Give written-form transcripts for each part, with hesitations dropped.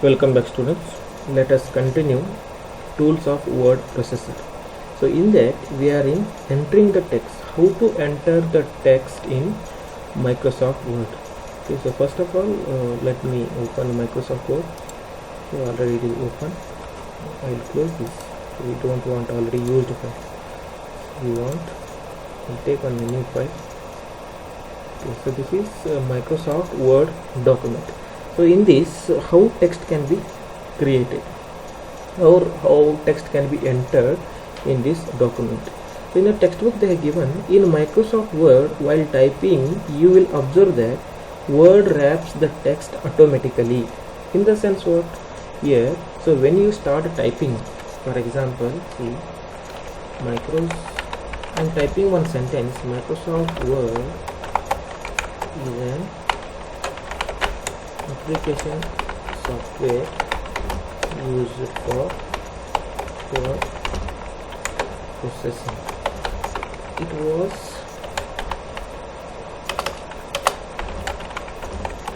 Welcome back students. Let us continue tools of word processor. So in that we are in entering the text, how to enter the text in Microsoft Word. Okay, so first of all let me open Microsoft Word. So already it is open. I will close this. We don't want already used file. We want to take on a new file. Okay, so this is Microsoft Word document. So in this, how text can be created or how text can be entered in this document. So in a textbook they have given, in Microsoft Word while typing you will observe that Word wraps the text automatically. In the sense what here, so when you start typing, for example, see I'm typing one sentence. Microsoft Word is an application software used for processing. It was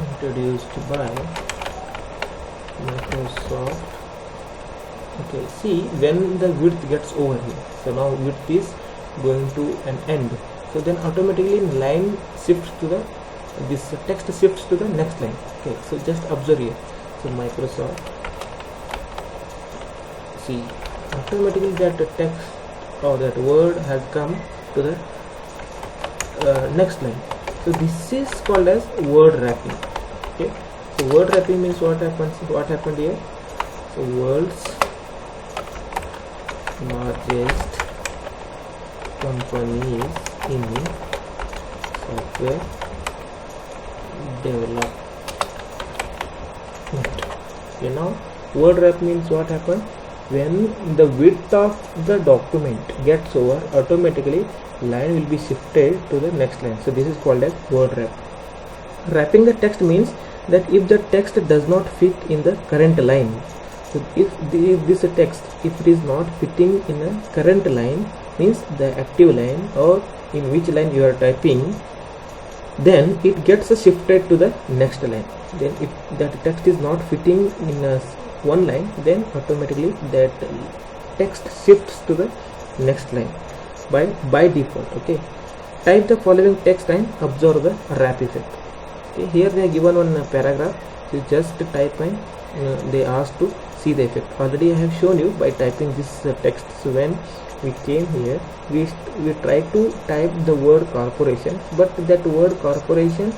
introduced by Microsoft. Okay, see when the width gets over here, so now width is going to an end, so then automatically line shifts to the this text shifts to the next line. Okay, so just observe here. So Microsoft, see automatically that text or that word has come to the next line. So this is called as word wrapping. Okay, so word wrapping means what happens? What happened here? So world's largest companies in software development. You know, word wrap means what happens when the width of the document gets over, automatically line will be shifted to the next line. So this is called as word wrap. Wrapping the text means that if the text does not fit in the current line, so if this text, if it is not fitting in a current line, means the active line or in which line you are typing, then it gets shifted to the next line. Then if that text is not fitting in one line, then automatically that text shifts to the next line by default. Okay, type the following text and observe the wrap effect. Okay, here they are given one paragraph. You just type and they asked to see the effect. Already I have shown you by typing this text. So when we came here, we try to type the word corporation, but that word corporation,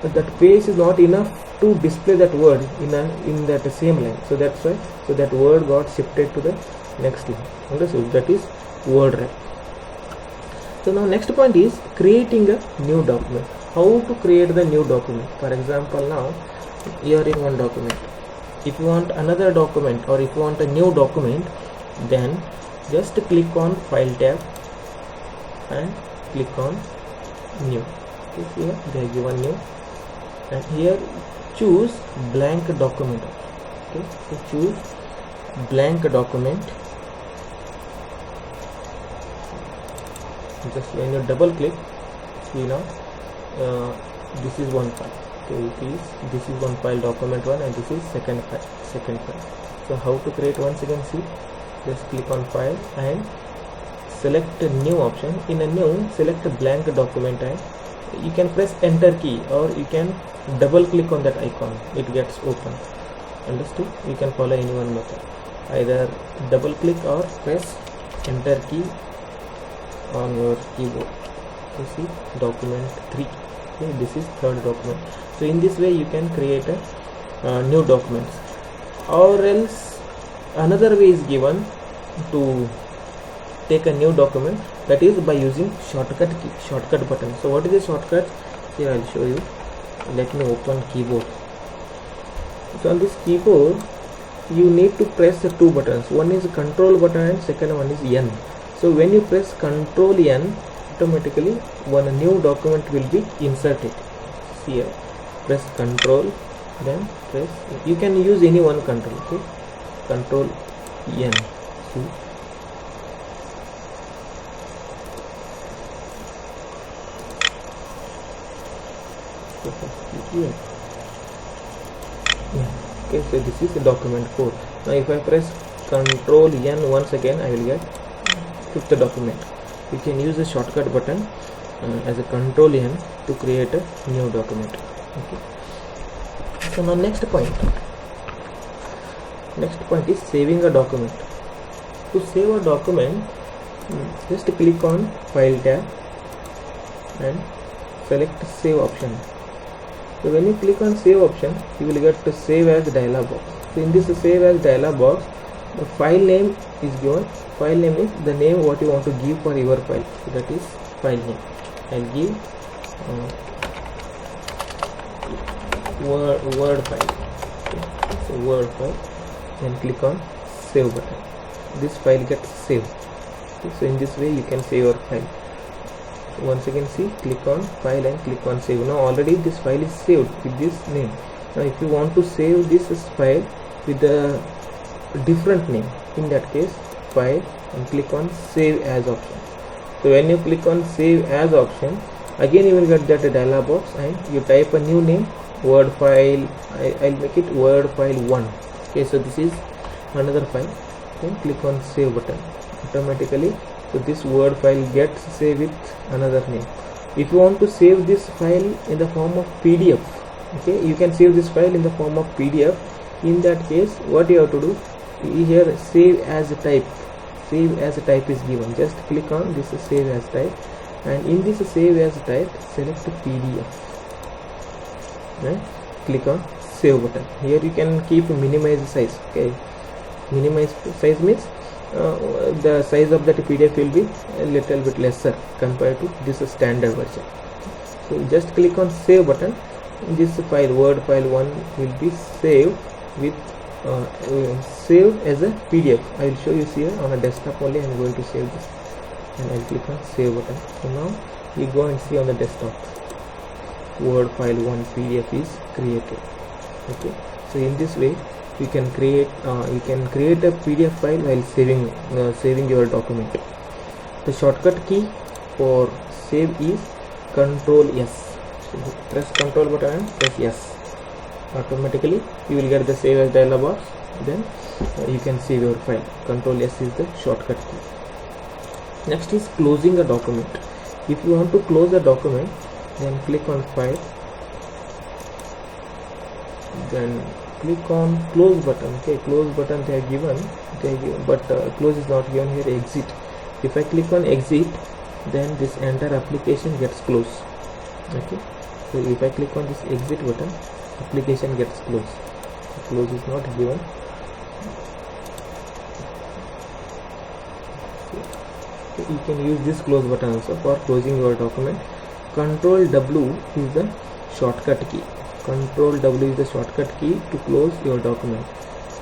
that page is not enough to display that word in that same line. So that's why, so that word got shifted to the next line. Understood? That is word wrap. So now next point is creating a new document. How to create the new document? For example, now you are in one document. If you want another document or if you want a new document, then just click on File tab and click on New. Okay, here they have given New, and here choose blank document. Okay, so choose blank document. Just when you double click, see now this is one file. Okay, this is one file, document 1, and this is second file. So how to create? Once again, see, just click on File and select a new option. In a new, select a blank document and you can press Enter key, or you can double click on that icon. It gets open. Understood? You can follow any one method. Either double click or press Enter key on your keyboard. You see document 3. Okay, this is third document. So in this way you can create a new documents. Or else another way is given to take a new document, that is by using shortcut button. So what is the shortcut? Here I will show you. Let me open keyboard. So on this keyboard you need to press the two buttons. One is control button and second one is N. So when you press control N, automatically one new document will be inserted. See here, press control, then press, you can use any one control. Okay, control N. See, here. Yeah. Okay, so this is the document 4. Now if I press Control N once again, I will get fifth document. You can use the shortcut button as a Control N to create a new document. Okay. So now next point is saving a document. To save a document, just click on File tab and select Save option. So when you click on Save option, you will get to Save as dialog box. So in this Save as dialog box, the file name is given. File name is the name what you want to give for your file. So that is file name. I'll give word file. Okay. So word file. Then click on Save button. This file gets saved. Okay. So in this way you can save your file. Once again, see, click on file and click on save. Now already this file is saved with this name. Now if you want to save this file with a different name, in that case file and click on save as option. So when you click on save as option, again you will get that dialog box and you type a new name, word file. I'll make it word file 1. Okay, so this is another file. Then click on save button. Automatically, so this word file gets saved with another name. If you want to save this file in the form of PDF, okay, you can save this file in the form of PDF. In that case, what you have to do here, save as a type. Save as a type is given. Just click on this save as type, and in this save as type, select PDF. Right? Click on save button. Here you can keep minimize size. Okay, minimize size means the size of that PDF will be a little bit lesser compared to this standard version. So just click on save button. This file word file 1 will be saved with saved as a PDF. I will show you here on a desktop only. I am going to save this and I will click on save button. So now you go and see on the desktop word file 1 PDF is created. Okay, so in this way you can create a PDF file while saving your document. The shortcut key for save is Control S. So press Control button and press yes. Automatically you will get the save as dialog box. Then you can save your file. Control S is the shortcut key. Next is closing a document. If you want to close a document, then click on file, then click on close button. Okay, close button they are given, but close is not given here. Exit. If I click on exit, then this entire application gets closed. Okay, so if I click on this exit button, application gets closed. Close is not given. Okay, you can use this close button also for closing your document. Control W is the shortcut key. Control W is the shortcut key to close your document.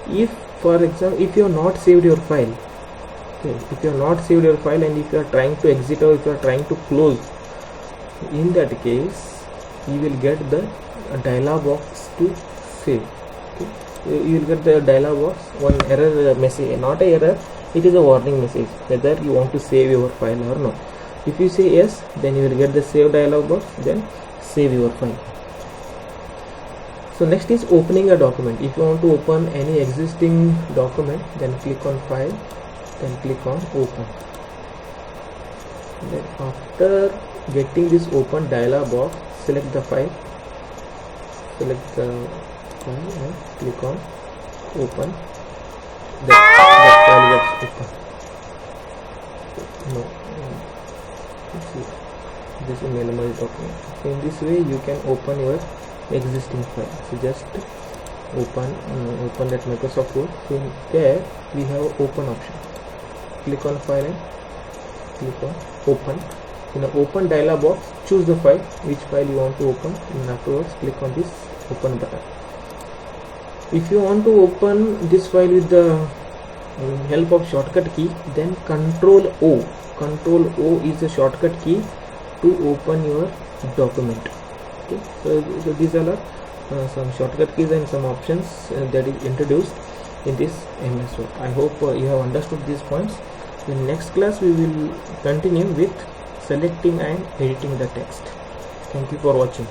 If for example, if you have not saved your file, okay, if you have not saved your file and if you are trying to exit or if you are trying to close, in that case you will get the dialog box to save. Okay, you will get the dialog box, one error message, not a error, it is a warning message whether you want to save your file or not. If you say yes, then you will get the save dialog box, then save your file. So next is opening a document. If you want to open any existing document, then click on file, then click on open. Then after getting this open dialog box, select the file, select the file and click on open. That file gets open. No, this is minimized document. So in this way you can open your existing file. So just open that Microsoft Word. So in there we have open option. Click on file and click on open. In the open dialog box, choose the file, which file you want to open, and afterwards click on this open button. If you want to open this file with the help of shortcut key, then Control O. Control O is the shortcut key to open your document. Okay, so these are some shortcut keys and some options that is introduced in this MS Word. I hope you have understood these points. In next class we will continue with selecting and editing the text. Thank you for watching.